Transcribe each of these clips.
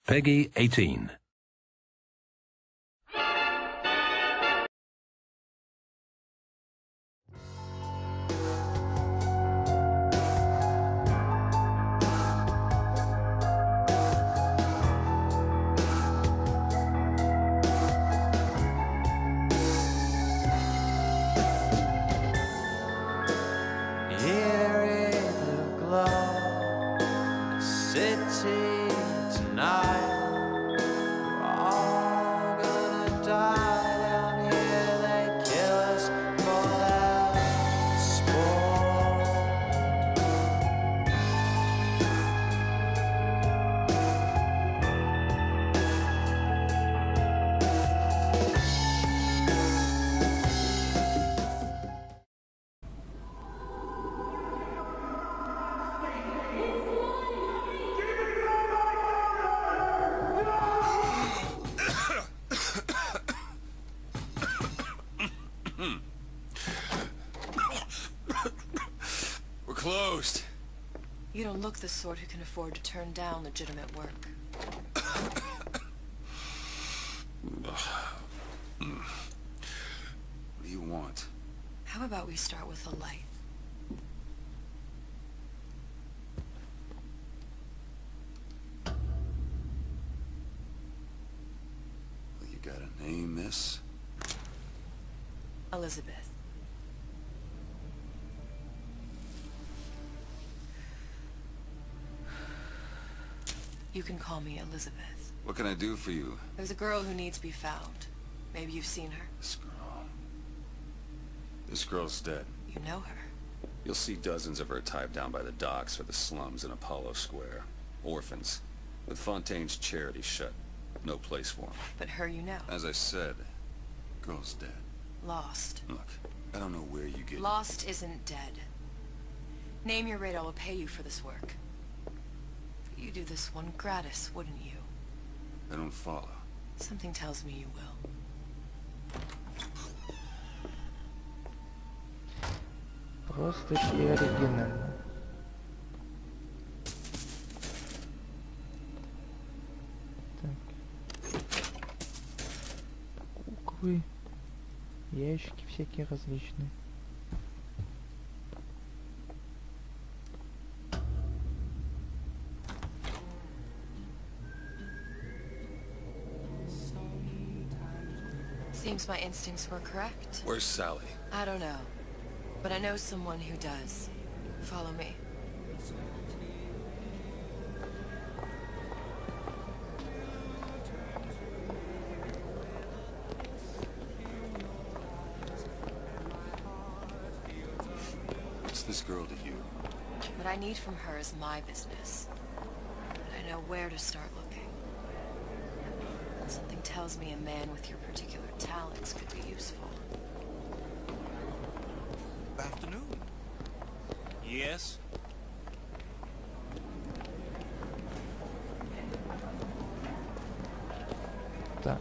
Peggy 18. Closed. You don't look the sort who can afford to turn down legitimate work. What do you want? How about we start with a light? Well, you got a name, miss? Elizabeth. You can call me Elizabeth. What can I do for you? There's a girl who needs to be found. Maybe you've seen her. This girl. This girl's dead. You know her. You'll see dozens of her tied down by the docks or the slums in Apollo Square. Orphans. With Fontaine's charity shut. No place for them. But her you know. As I said, girl's dead. Lost. Look, I don't know where you get... Lost isn't dead. Name your rate, I will pay you for this work. You do this one gratis, wouldn't you? I don't follow. Something tells me you will. Просто и оригинально. Так. Буквы, ящики всякие различные. Seems my instincts were correct. Where's Sally? I don't know, but I know someone who does. Follow me. What's this girl to you? What I need from her is my business. But I know where to start looking. Something tells me a man with your particular talents could be useful. Good afternoon. Yes? Так.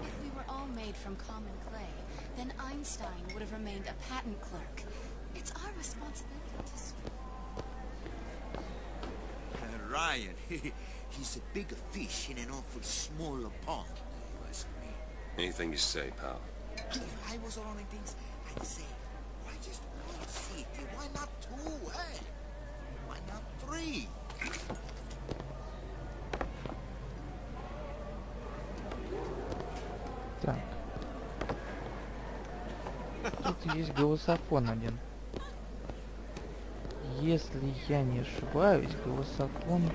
If we were all made from common clay, then Einstein would have remained a patent clerk. It's our responsibility to strive. Ryan, he's a bigger fish in an awful smaller pond, you ask me. Anything you say, pal. If I was running things, I'd say, why just one city? Why not two, eh? Why not three? Так. Тут есть голософон один. Если я не ошибаюсь, голософон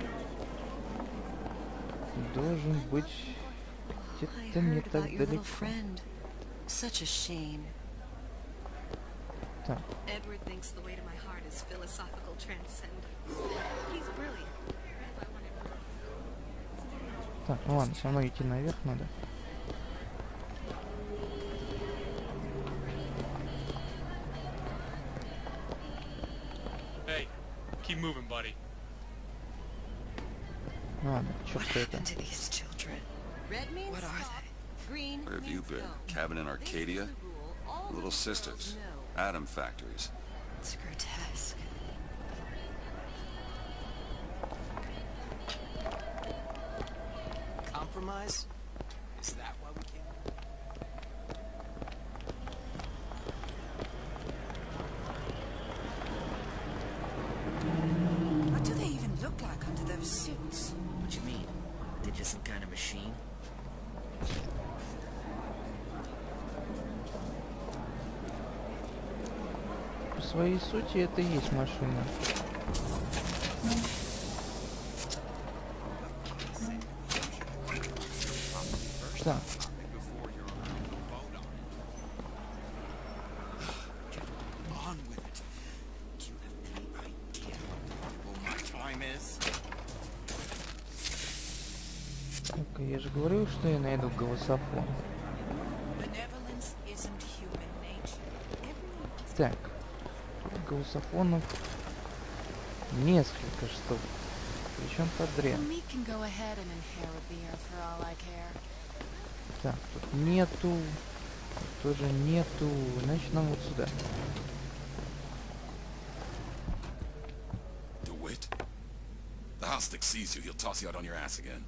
должен быть где-то не так далеко. Such a shame. Так. Edward thinks the way to my heart is philosophical transcendence. He's brilliant. Так, ну ладно, все равно идти наверх надо. Hey, keep moving, buddy. Ладно, чё What что это? happened to these children? What are they? Where have you been? Cabin in Arcadia? Little sisters. Atom factories. It's grotesque. compromise? Is that why we came? What do they even look like under those suits? What you mean? They're just some kind of machine? По своей сути это и есть машина. Так. On with it. Do you have any idea how valuable my time is? Так, я же говорил, что я найду голософон. Benevolence isn't human nature. Everyone Так. Голософонов несколько штук. Причем подряд. The meat can go ahead and inherit the earth for all I care. Так, тут нету. Тут тоже нету. Значит, нам вот сюда. DeWitt? The house stick sees you, he'll toss you out on your ass again.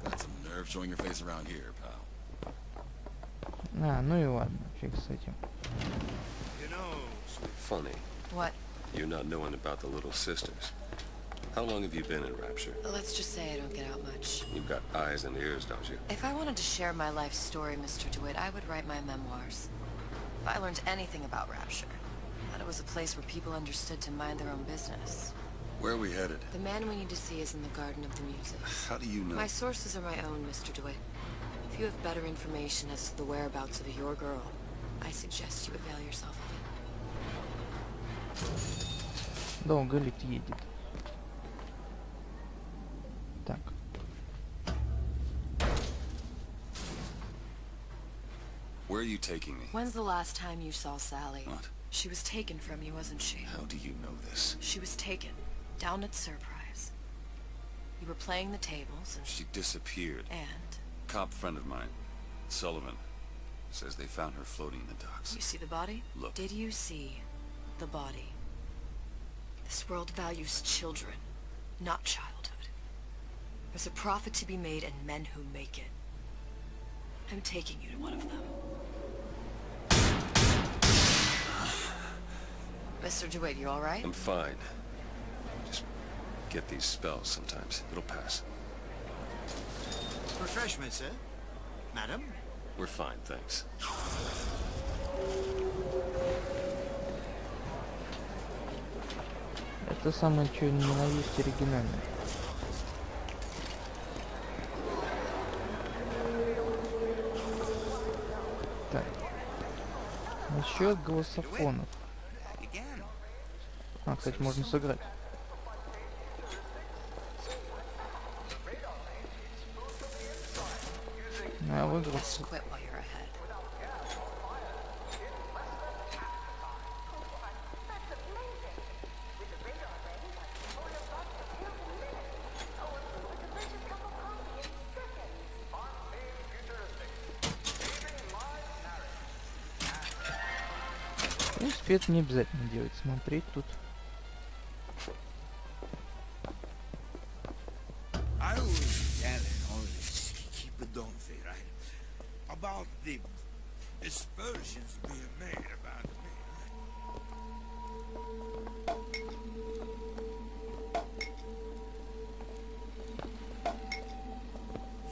Got some nerve showing your face around here, pal. А, ну и ладно, фиг с этим. You know, Funny, What? you not knowing about the little sisters. How long have you been in Rapture? Let's just say I don't get out much. You've got eyes and ears, don't you? If I wanted to share my life story, Mr. DeWitt, I would write my memoirs. If I learned anything about Rapture, that it was a place where people understood to mind their own business. Where are we headed? The man we need to see is in the Garden of the Muses. How do you know? My sources are my own, Mr. DeWitt. If you have better information as to the whereabouts of your girl, I suggest you avail yourself of it. Долго ли едет? Так. Where are you taking me? When's the last time you saw Sally? What? She was taken from you, wasn't she? How do you know this? She was taken, down at Surprise. You were playing the tables, and... She disappeared. And? Cop friend of mine, Sullivan, says they found her floating in the docks. You see the body? Look. Did you see the body? This world values children, not childhood. There's a profit to be made and men who make it. I'm taking you to one of them. Mr. DeWitt, you all right? I'm fine. Just get these spells sometimes. It'll pass. refreshments, sir. Madam? We're fine, thanks. Это самое, что ненавидеть оригинально. Так. Насчет голософонов. А, кстати, можно сыграть. А, выиграл. В принципе, это не обязательно делать, смотреть тут. About the aspersions being made about me.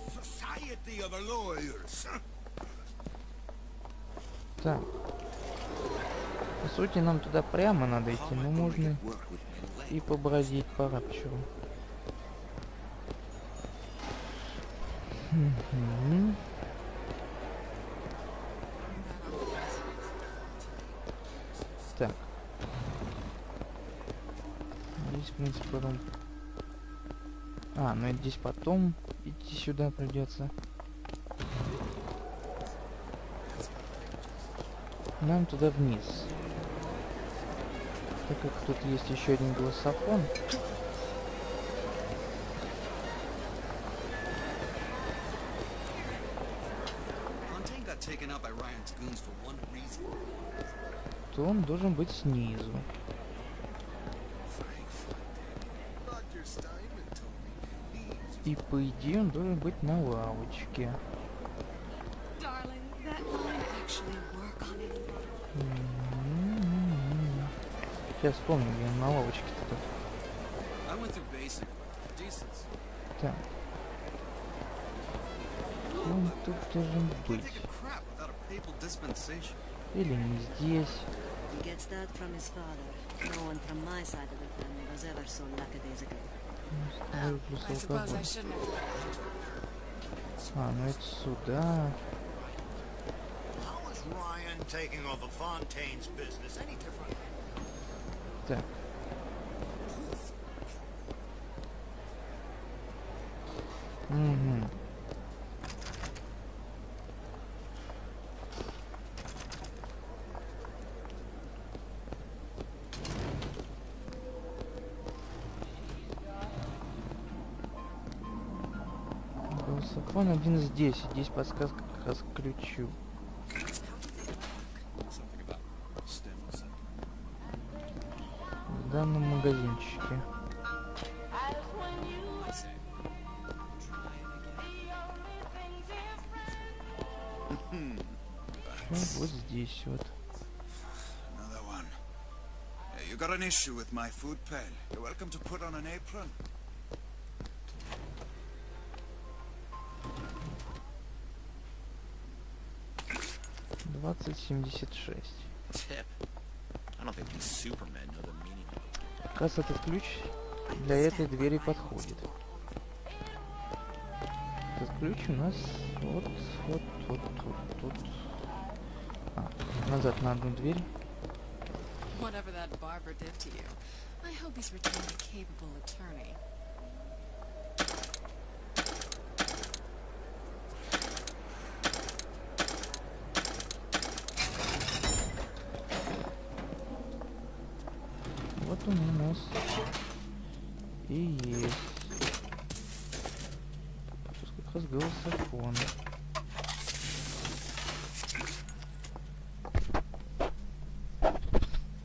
Society of lawyers. Так. По сути, нам туда прямо надо идти, но можно и побродить по Рапчеру. Так. Здесь, в принципе, потом... А, ну и здесь потом идти сюда придется. Нам туда вниз. Так как тут есть еще один голософон. То он должен быть снизу. И по идее он должен быть на лавочке. Darling, that line actually work on anyone. Сейчас вспомню, где он на лавочке-то тут. I went through basic decency. Так. Он тут должен быть. Crap without a papal dispensation. Или не здесь. He gets that from his father. No one from my side of the family was ever so lackadaisical. Ой, плюс I suppose I алкоголь. shouldn't have. А, ну это сюда. How is Ryan taking over Fontaine's business any different? Так. Угу. Голософон один здесь. Здесь подсказка как раз к ключу. В данном магазинчике. Вот здесь вот. Another one. Hey, you got an issue with my food pal? You're welcome to put on an apron. $20.76. Tip. I don't think these supermen know the meaning of it. Как раз этот ключ для этой двери подходит. Этот ключ у нас вот тут. А, назад на одну дверь. Whatever that barber did to you, I hope he's returned a capable attorney. Вот он у нас и есть. Сейчас как раз голософон.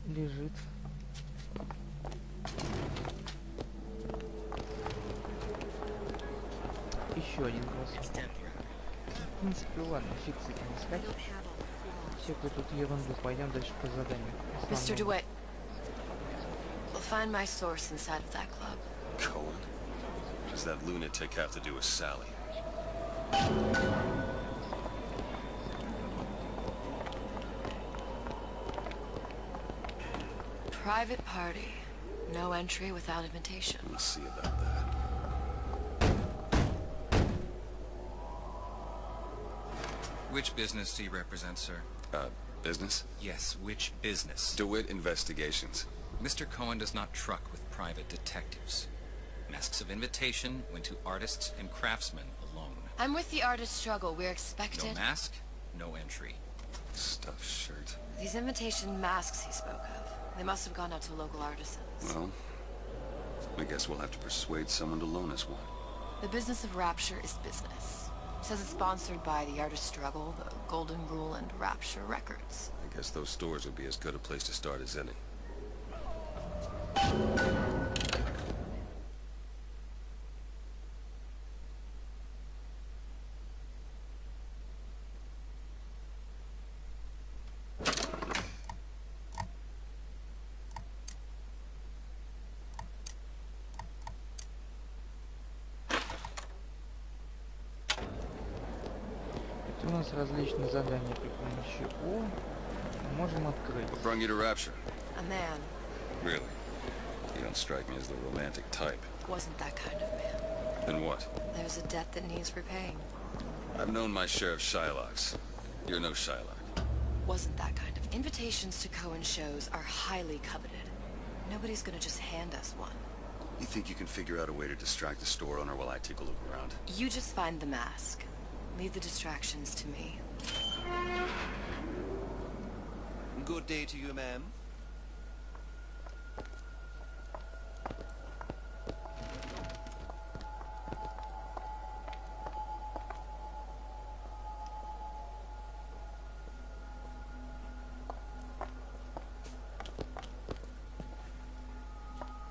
Лежит. Еще один голософон. В принципе, ладно, фиг с этим искать. Все, кто тут ерунду, пойдем дальше по заданию. Mr. DeWitt, we'll find my source inside of that club. Cohen? What does that lunatic have to do with Sally? Private party. No entry without invitation. We'll see about that. Which business do you represent, sir? Business? Yes, which business? DeWitt Investigations. Mr. Cohen does not truck with private detectives. Masks of invitation went to artists and craftsmen alone. I'm with the artist struggle. We're expected. No mask, no entry. Stuffed shirt. These invitation masks he spoke of. They must have gone out to local artisans. Well, I guess we'll have to persuade someone to loan us one. The business of Rapture is business. Says it's sponsored by the Artist Struggle, the Golden Rule, and Rapture Records. I guess those stores would be as good a place to start as any. У нас различные задания при помощи О. Можем открыть. What brought you to Rapture? A man Really? You don't strike me as the romantic type. wasn't that kind of man. Then what? There's a debt that needs repaying. I've known my share of Shylocks. You're no Shylock. Wasn't that kind of. Invitations to Cohen shows are highly coveted. Nobody's gonna just hand us one. You think you can figure out a way to distract the store owner while I take a look around? You just find the mask. Leave the distractions to me. Good day to you, ma'am.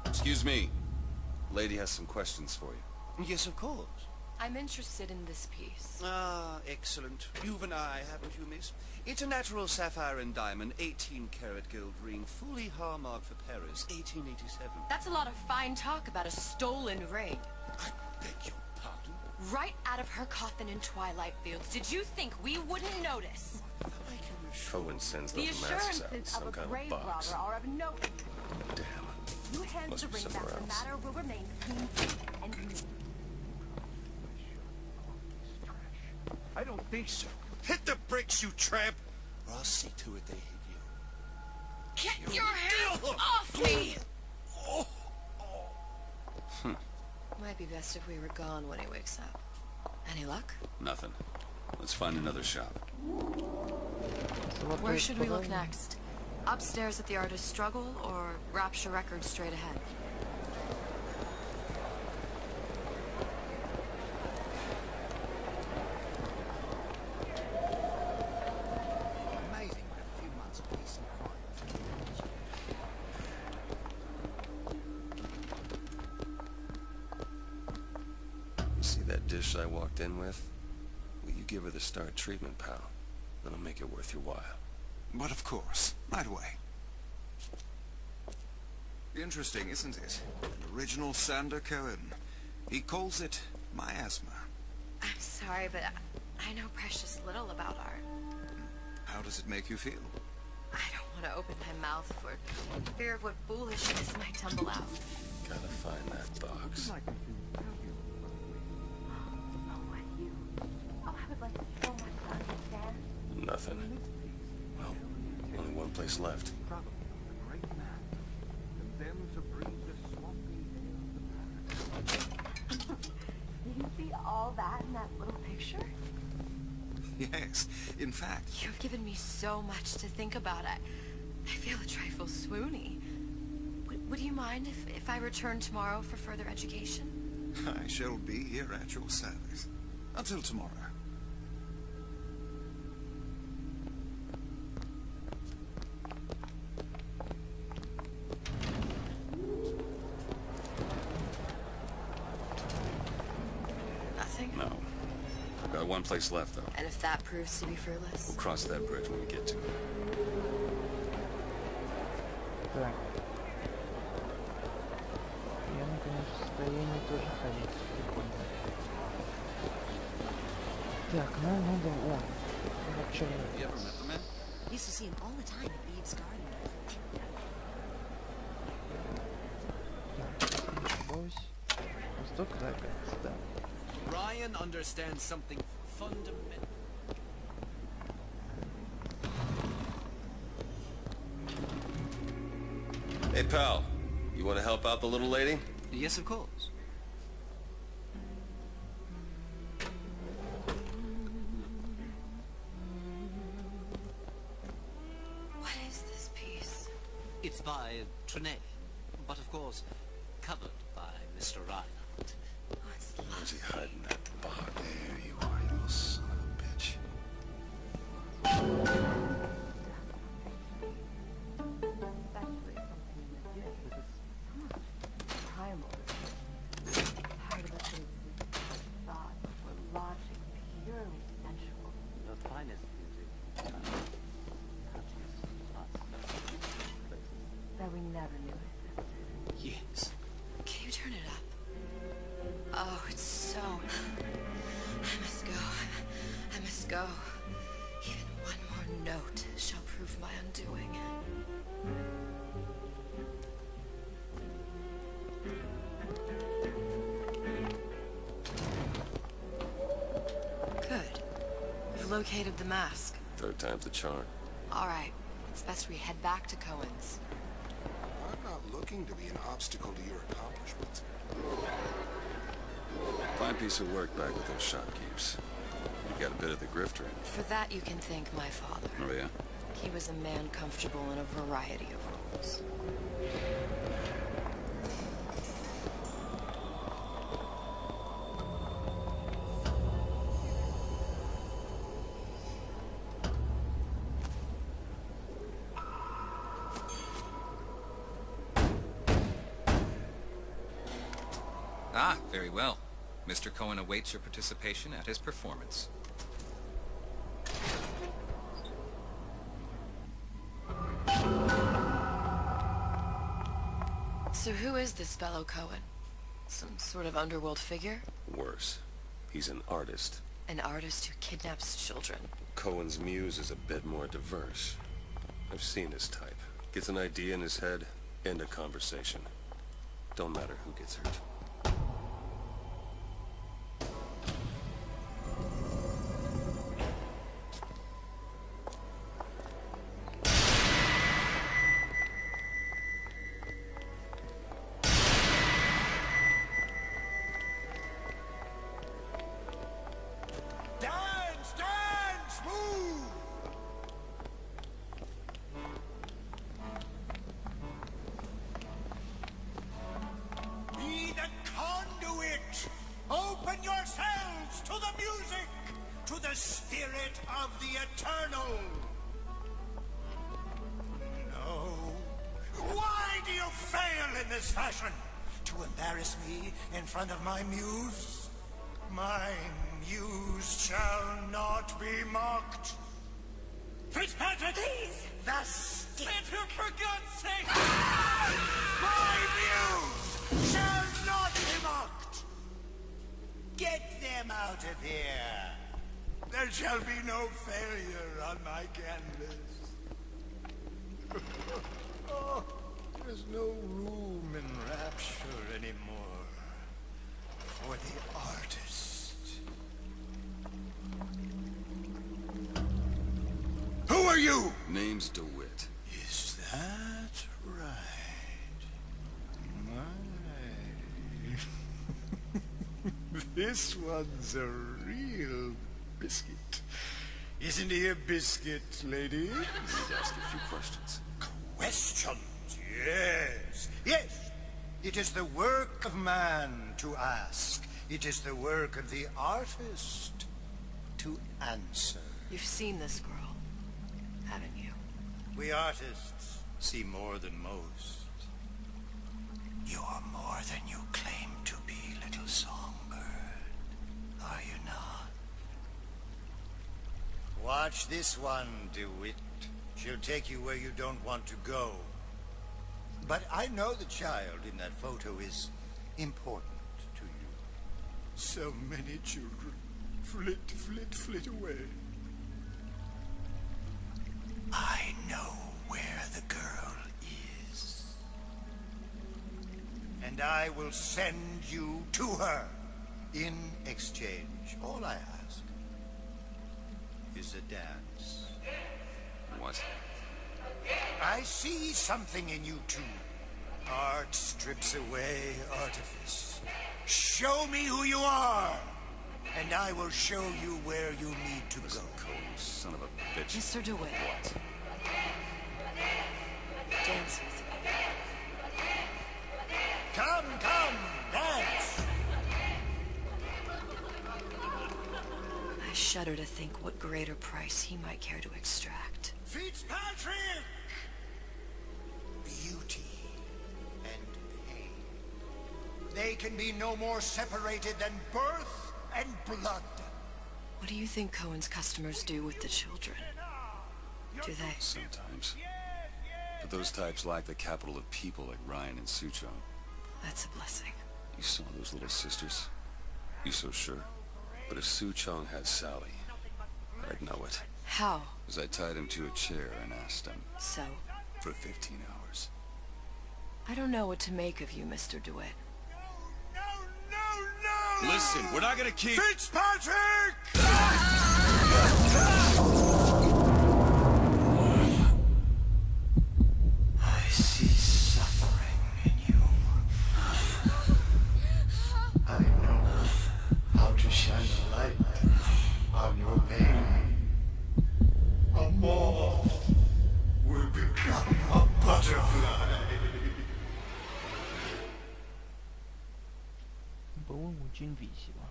Excuse me. Lady has some questions for you. Yes, of course. I'm interested in this piece. Ah, excellent. You've an eye, haven't you, miss? It's a natural sapphire and diamond, 18-karat gold ring, fully hallmarked for Paris, 1887. That's a lot of fine talk about a stolen ring. I beg your pardon? Right out of her coffin in Twilight Fields. Did you think we wouldn't notice? I can assure Cohen sends The those masks out in assurances some of a kind of grave box. robber are of no... Damn. You hand Must the be ring back, somewhere the else. matter will remain between you and me. I don't think so. Hit the bricks, you tramp! Or I'll see to it they hit you. Get your hands off me! Might be best if we were gone when he wakes up. Any luck? Nothing. Let's find another shop. Where should we look next? Upstairs at the Artist's Struggle, or Rapture Records straight ahead? Amazing what a few months of peace and quiet. See that dish I walked in with? Will you give her the Star treatment, pal? That'll make it worth your while. But of course, right away. Interesting, isn't it? An original Sander Cohen. He calls it miasma. I'm sorry, but I know precious little about art. How does it make you feel? I don't want to open my mouth for fear of what foolishness might tumble out. Gotta find that box. I would like to show myself, understand? Nothing. Well, only one place left. Do you see all that in that little picture? Yes, in fact. You've given me so much to think about. I feel a trifle swoony. Would you mind if I return tomorrow for further education? I shall be here at your service. Until tomorrow. Nothing? No. Got one place left, though. And if that proves to be fruitless? We'll cross that bridge when we get to it. Так. Я, наконец, в состоянии тоже ходить. Прикольно. Так, нам надо... О, Used to see him all the time at Beeves' garden. Восток, да. Ryan understands something fundamental. Hey, pal. You want to help out the little lady? Yes, of course. What is this piece? It's by Trine, but of course, covered by Mr. Ryan. Oh, it's Where's he lovely. hiding that box? There you are, you little son of a bitch. Especially something in the dish with so much primal. Part of us is thoughts or logic, purely sensual. The finest music. That we never knew existed. Yes. Can you turn it up? Oh, it's so... I must go. I must go. Even one more note shall prove my undoing. Good. We've located the mask. Third time's the charm. All right. It's best we head back to Cohen's. I'm not looking to be an obstacle to your accomplishments. Fine piece of work back with those shopkeepers. You got a bit of the grifter in you. For that you can thank my father. Oh, yeah? He was a man comfortable in a variety of roles. Ah, very well. Mr. Cohen awaits your participation at his performance. So who is this fellow Cohen? Some sort of underworld figure? Worse. He's an artist. An artist who kidnaps children. Cohen's muse is a bit more diverse. I've seen his type. Gets an idea in his head, end a conversation. Don't matter who gets hurt. To embarrass me in front of my muse? My muse shall not be mocked. Fitzpatrick! Please! The stick! For God's sake! My muse shall not be mocked! Get them out of here! There shall be no failure on my canvas. Oh. There's no room in rapture anymore for the artist. Who are you? Name's DeWitt. Is that right? My. This one's a real biscuit. Isn't he a biscuit, lady? I need to ask you a few questions. Questions? Yes, yes. It is the work of man to ask. It is the work of the artist to answer. You've seen this girl, haven't you? We artists see more than most. You are more than you claim to be, little songbird. Are you not? Watch this one, DeWitt. She'll take you where you don't want to go. But I know the child in that photo is important to you. So many children flit, flit, flit away. I know where the girl is. And I will send you to her. In exchange, all I ask is a dance. What? I see something in you two. Art strips away artifice. Show me who you are, and I will show you where you need to go. Cole, son of a bitch. Mr. DeWitt. What? Dance with me. Come, dance! I shudder to think what greater price he might care to extract. Fitzpatrick! Beauty and pain. They can be no more separated than birth and blood. What do you think Cohen's customers do with the children? Do they? Sometimes. But those types lack the capital of people like Ryan and Suchong. That's a blessing. You saw those little sisters? You so sure? But if Suchong had Sally, I'd know it. How? As I tied him to a chair and asked him. So? For 15 hours. I don't know what to make of you, Mr. DeWitt. No! Listen, we're not gonna keep... Fitzpatrick! I see suffering in you. I know how to shine a light on your pain. A moth will become a butterfly. Было очень весело.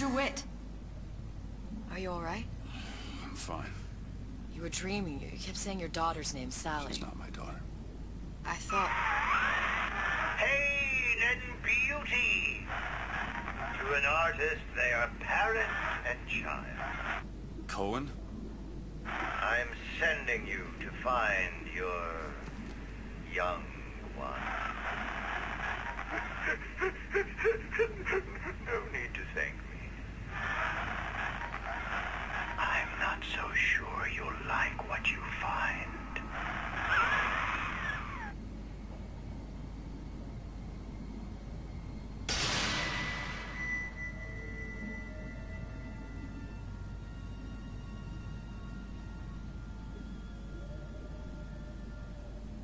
DeWitt! Are you alright? I'm fine. You were dreaming. You kept saying your daughter's name, Sally. She's not my daughter. I thought... Pain and beauty! To an artist, they are parent and child. Cohen? I'm sending you to find your young one. No need to thank me. I'm not so sure you'll like what you find.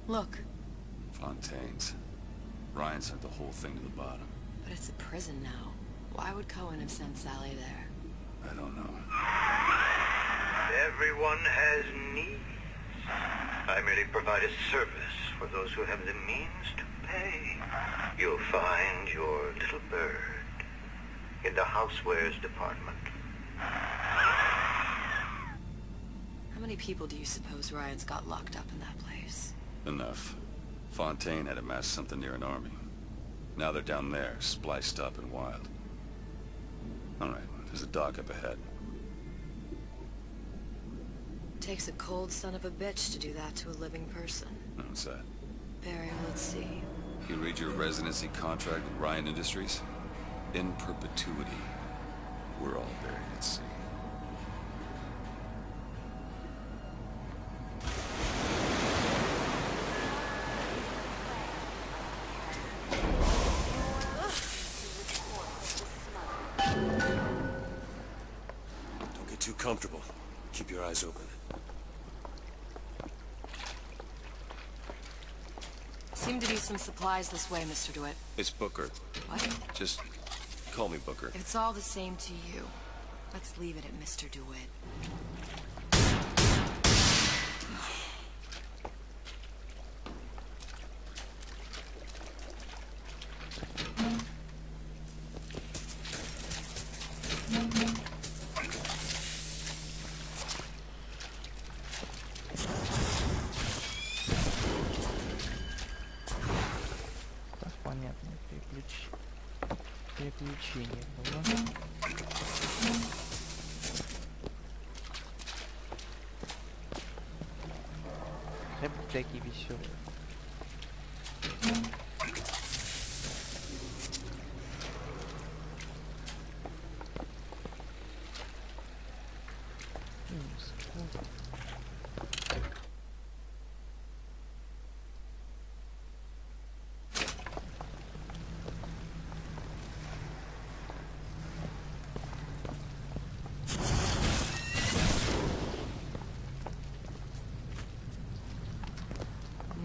Look. Fontaine's. Ryan sent the whole thing to the bottom. But it's a prison now. Why would Cohen have sent Sally there? I don't know. Everyone has needs. I merely provide a service for those who have the means to pay. You'll find your little bird in the housewares department. How many people do you suppose Ryan's got locked up in that place? Enough. Fontaine had amassed something near an army. Now they're down there, spliced up and wild. Alright, there's a dock up ahead. Takes a cold son of a bitch to do that to a living person. What's that? Burial at sea. You read your residency contract with Ryan Industries? In perpetuity. We're all buried at sea. Don't get too comfortable. Keep your eyes open. Seem to be some supplies this way, Mr. DeWitt. It's Booker. What? Just call me Booker. If it's all the same to you, let's leave it at Mr. DeWitt. Приключение было. Хотя бы такие веселые.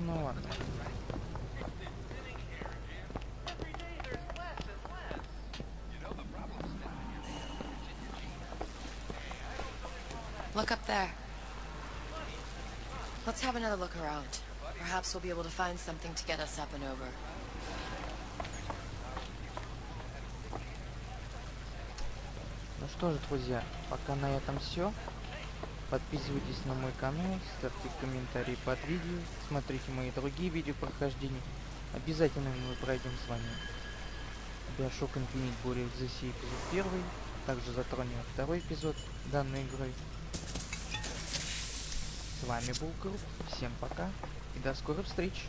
Ну ладно. Look up there. Let's have another look around. Perhaps we'll be able to find something to get us up and over. Ну что же, друзья, пока на этом все. Подписывайтесь на мой канал, ставьте комментарии под видео, смотрите мои другие видео прохождения. Обязательно мы пройдем с вами Bioshock Infinite более в здесь эпизод 1, также затронем второй эпизод данной игры. С вами был Крупт, всем пока и до скорых встреч!